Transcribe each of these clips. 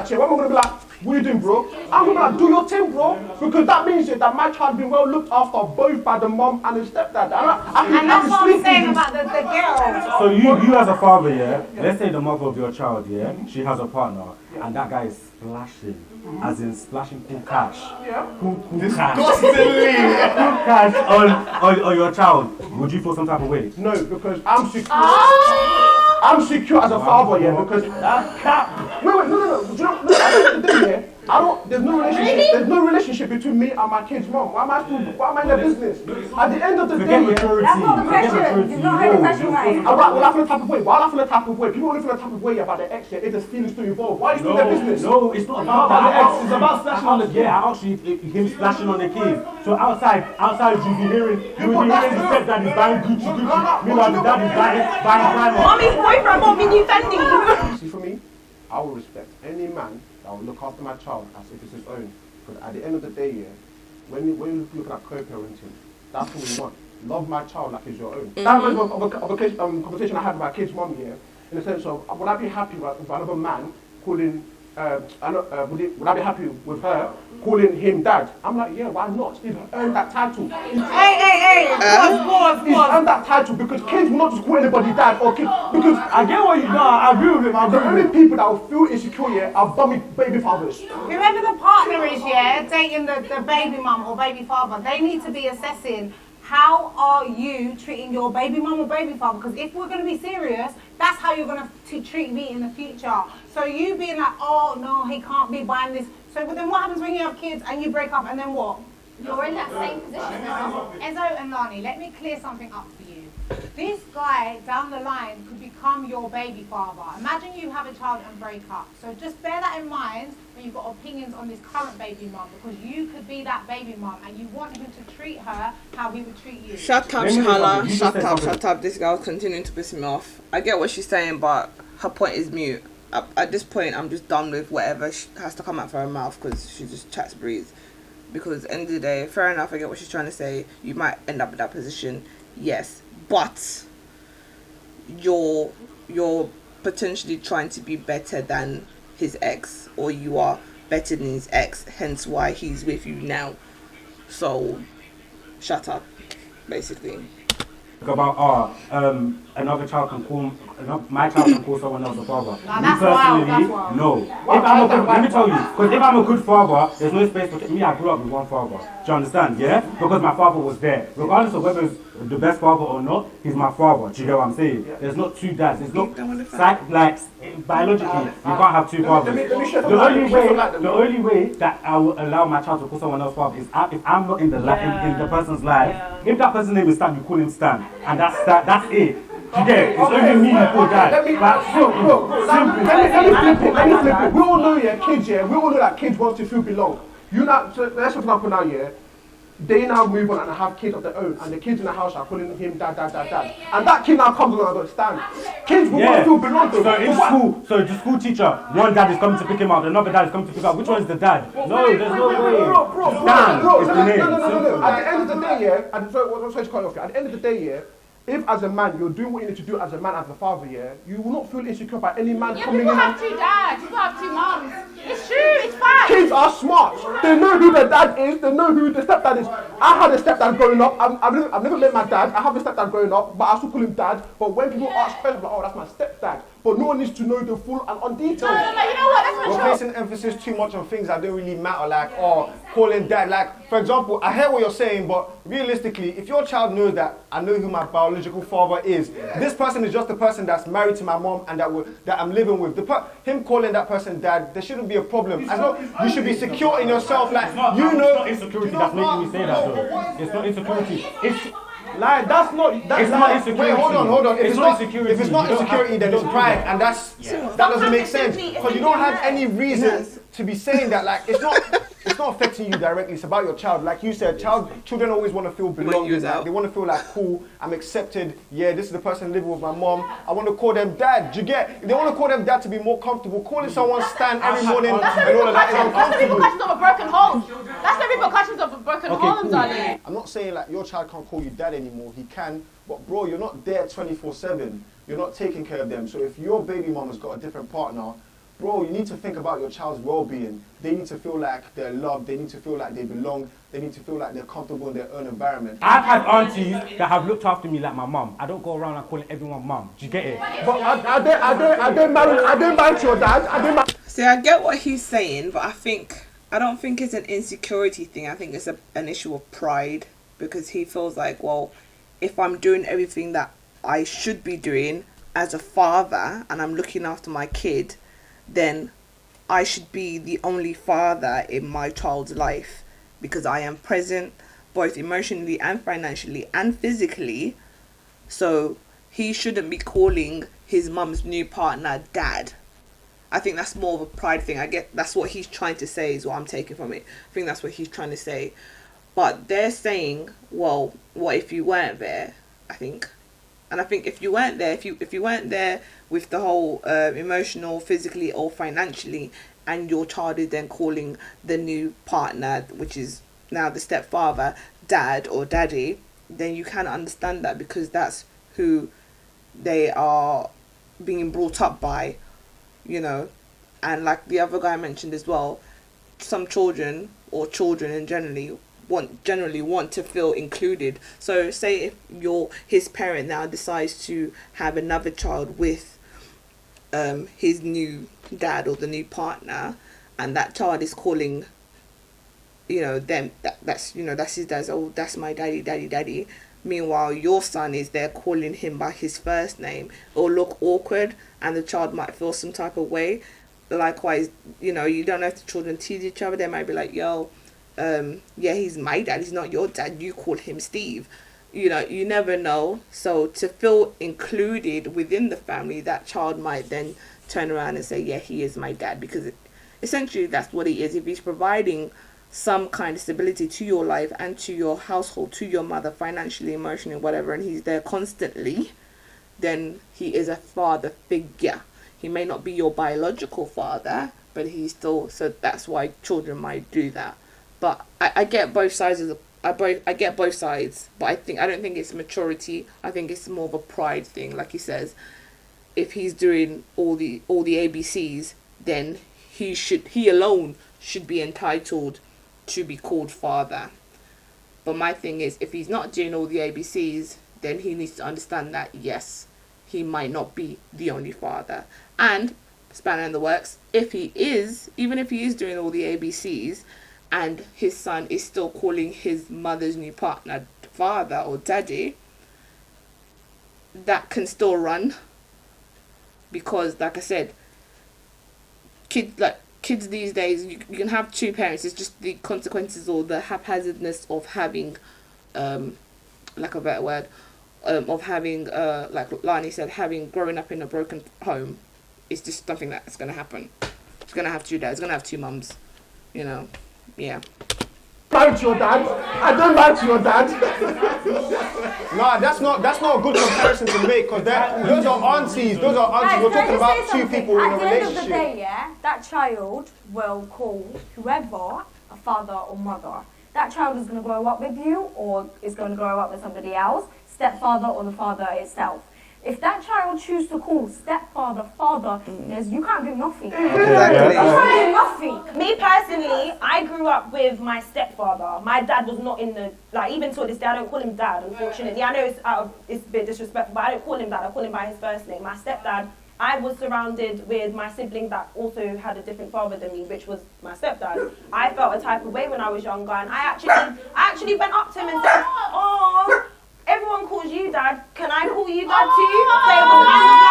that chair, what am I going to be like, what are you doing, bro? I'm going to be like, do your thing, bro. Because that means that my child being well looked after both by the mom and the stepdad. And that's what I'm saying about the girl. So you as a father, yeah, let's say the mother of your child, yeah, she has a partner, and that guy is splashing, as in splashing cool cash. Yeah. Cool cash. Cool cash on your child. Would you feel some type of way? No, because I'm secure. I'm secure as a father, yeah, because that cat. Wait, no. Do you know, look, at the end of the day, yeah, there's no relationship. There's no relationship between me and my kid's mom. Why am I in the business? At the end of the day, maturity. That's not the question. You've not heard the question right. Well, I feel a type of way. Why I feel a type of way? People only feel a type of way about their ex, yeah, if there's feelings still involved. Why are you still in their business? No, it's not about the that. ex. It's about splashing on the kid. Yeah, actually, him splashing on the kids. So outside, you be hearing the stepdad is buying Gucci. Meanwhile, the dad is buying Primark. Mommy's boyfriend bought me new Fendi. See, for me, I will respect any man that will look after my child as if it's his own. Because at the end of the day, yeah, when you look at co-parenting, that's what we want. Love my child like it's your own. That reminds me of a conversation I had with my kid's mom here, in the sense of, would I be happy with another man calling, would I be happy with her calling him dad? I'm like, yeah, why not? He's earned that title. Hey, pause. He's earned that title because kids will not just call anybody dad or kid. Because I get what you know. I agree with him. the only people that will feel insecure here are bummy baby fathers. Whoever the partner is, yeah, dating the baby mum or baby father, they need to be assessing how are you treating your baby mum or baby father? Because if we're going to be serious, that's how you're going to treat me in the future. So you being like, oh no, he can't be buying this. So but then what happens when you have kids and you break up and then what? You're in that same position now. Enzo and Lani, let me clear something up for you. This guy down the line could become your baby father. Imagine you have a child and break up. So just bear that in mind when you've got opinions on this current baby mum, because you could be that baby mum and you want him to treat her how he would treat you. Shut up, Shahala. Shut up. This girl's continuing to piss me off. I get what she's saying, but her point is mute. At this point, I'm just done with whatever has to come out of her mouth because she just chats breeze. Because at the end of the day, fair enough, I get what she's trying to say. You might end up in that position, yes. But you're potentially trying to be better than his ex, or you are better than his ex, hence why he's with you now. So shut up, basically. About another child can call my child can call someone else a father. That's wild. No. Let me tell you, because if I'm a good father, there's no space for me. I grew up with one father. Do you understand? Yeah, because my father was there. Regardless of whether it's the best father or not, he's my father. Do you get what I'm saying? There's not two dads. There's not biologically you can't have two fathers. The only way that I will allow my child to call someone else father is if I'm not in the in the person's life. If that person's name is Stan, you call him Stan, and that's it. You get it? It's only me who call dad. Let me flip it. We all know, yeah, kids, yeah. We all know that kids want to feel belong. So let's for example now, yeah. They now move on and have kids of their own, and the kids in the house are calling him dad. And that kid now comes along and goes, Stan. Kids will want to feel belong to. So in school, the school teacher, one dad is coming to pick him up, another dad is coming to pick up. Which one is the dad? No, there's no way. Stan is the name. No. At the end of the day, yeah. At the end of the day, yeah. If as a man you're doing what you need to do as a man, as a father, yeah, you will not feel insecure by any man coming in. People have two dads, people have two moms. It's true, it's fact. Kids are smart. They know who their dad is, they know who the stepdad is. I had a stepdad growing up. I've never met my dad. I have a stepdad growing up, but I still call him dad. But when people ask questions like, oh, that's my stepdad, but no one needs to know the full and on details. No, you know what, that's We're mature. placing emphasis too much on things that don't really matter, like, calling dad. Like, for example, I hear what you're saying, but realistically, if your child knows that I know who my biological father is, this person is just the person that's married to my mom and that I'm living with. Him calling that person dad, there shouldn't be a problem. As long you should be secure in yourself, like, It's not insecurity that's making me say that, though. It's not insecurity. Like, that's not insecurity. Wait, hold on. If it's not insecurity, if it's not insecurity, then it's pride, and that doesn't make sense because you don't have any reason to be saying that. Like, it's not affecting you directly. It's about your child. Like you said, children always want to feel belonging. Like, they want to feel like, cool, I'm accepted. Yeah, this is the person living with my mom. I want to call them dad. Do you get? If they want to call them dad to be more comfortable, calling someone Stan every morning and all of that is That's the uncomfortable. repercussions of a broken home. That's the repercussions of a broken home, darling. I'm not saying like your child can't call you dad anymore. He can, but bro, you're not there 24/7. You're not taking care of them. So if your baby mom has got a different partner, bro, you need to think about your child's well-being. They need to feel like they're loved. They need to feel like they belong. They need to feel like they're comfortable in their own environment. I've had aunties that have looked after me like my mum. I don't go around and calling everyone mum. Do you get it? But I didn't marry your dad. I didn't marry. See, I get what he's saying, but I don't think it's an insecurity thing. I think it's an issue of pride, because he feels like, well, if I'm doing everything that I should be doing as a father and I'm looking after my kid, then I should be the only father in my child's life, because I am present both emotionally and financially and physically. So he shouldn't be calling his mum's new partner dad. I think that's more of a pride thing. I get that's what he's trying to say, is what I'm taking from it. I think that's what he's trying to say. But they're saying, well, what if you weren't there? I think if you weren't there, if you weren't there with the whole emotional, physically or financially, and your child is then calling the new partner, which is now the stepfather, dad or daddy, then you can understand that, because that's who they are being brought up by, you know. And like the other guy mentioned as well, some children, or children in generally want to feel included. So say if his parent now decides to have another child with his new dad or the new partner, and that child is calling, you know, them that's his dad's, oh, that's my daddy. Meanwhile, your son is there calling him by his first name. It'll look awkward, and the child might feel some type of way. Likewise, you know, you don't know if the children tease each other. They might be like, yo, yeah, he's my dad, he's not your dad, you call him Steve. You know, you never know. So to feel included within the family, that child might then turn around and say, yeah, he is my dad, because essentially that's what he is. If he's providing some kind of stability to your life and to your household, to your mother, financially, emotionally, whatever, and he's there constantly, then he is a father figure. He may not be your biological father, but he's still, so that's why children might do that. But I get both sides of I get both sides, but I don't think it's maturity. I think it's more of a pride thing. Like he says, if he's doing all the ABCs, then he alone should be entitled to be called father. But my thing is, if he's not doing all the ABCs, then he needs to understand that yes, he might not be the only father. And spanner in the works, even if he is doing all the ABCs, and his son is still calling his mother's new partner father or daddy, that can still run. Because like I said, kids these days, you can have two parents. It's just the consequences or the haphazardness of having, like a better word, of having, like Lani said, growing up in a broken home. It's just something that's going to happen. It's going to have two dads. It's going to have two mums. You know, yeah. Married your dad. I don't marry your dad. Nah, that's not a good comparison to make, because those are aunties. We're talking about two people in a relationship. At the end of the day, yeah, that child will call whoever a father or mother. That child is going to grow up with you, or is going to grow up with somebody else, stepfather or the father itself. If that child chooses to call stepfather father, you can't do nothing. Exactly. You can't do nothing. Me personally, I grew up with my stepfather. My dad was not in the, like, even to this day, I don't call him dad, unfortunately. I know it's a bit disrespectful, but I don't call him dad, I call him by his first name. My stepdad, I was surrounded with my sibling that also had a different father than me, which was my stepdad. I felt a type of way when I was younger, and I actually went up to him and said, oh, everyone calls you dad. Can I call you dad too? So it was kind of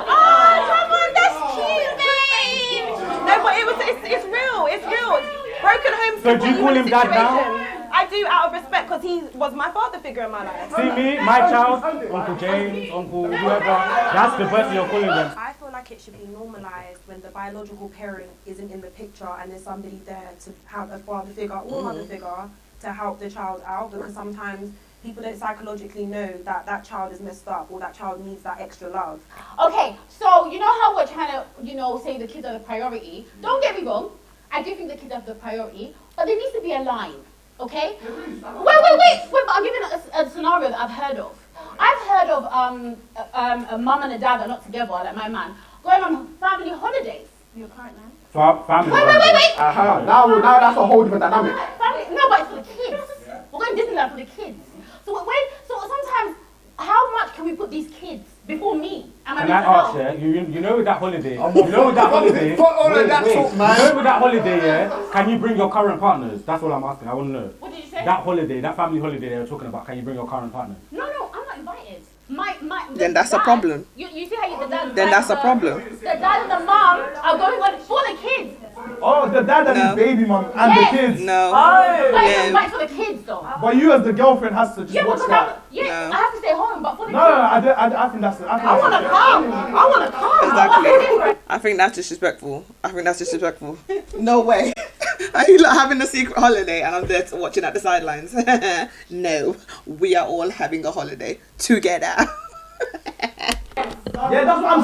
like, come on, that's cute, babe. No, but it's real. Broken home. So do you call him dad now? I do, out of respect, because he was my father figure in my life. See me, my child, Uncle James, Uncle whoever, that's the person you're calling them. I feel like it should be normalised when the biological parent isn't in the picture and there's somebody there to have a father figure or mother figure to help the child out, because sometimes people don't psychologically know that that child is messed up or that child needs that extra love. Okay, so you know how we're trying to, say the kids are the priority. Don't get me wrong, I do think the kids are the priority, but there needs to be a line, okay? Wait, I'm giving a scenario that I've heard of. I've heard of a mum and a dad that are not together, like my man, going on family holidays. Your current man. Family. Wait. Now that's a whole different dynamic. Family, no, but it's for the kids. We're going to Disneyland for the kids. So sometimes, how much can we put these kids before me? Can I ask you know with that holiday, you know with that holiday, Fuck all of that talk, man. you know with that holiday, yeah, can you bring your current partners? That's all I'm asking, I want to know. What did you say? That holiday, that family holiday they were talking about, can you bring your current partners? No, I'm not invited. Then that's a problem. You see how the dad. Then that's a problem. The dad and the mom are going on for the kids. Oh, the dad and No. his baby mom and Yes. the kids. No. But Yeah. it's right for the kids though. But you as the girlfriend has to just Yeah, watch because that. No. I have to stay home, but for the No, kids. I think that's. I want to come. I want to come. Exactly. I think that's disrespectful. No way. Are you like having a secret holiday and I'm there watching at the sidelines? No. We are all having a holiday together. Yeah, that's what I'm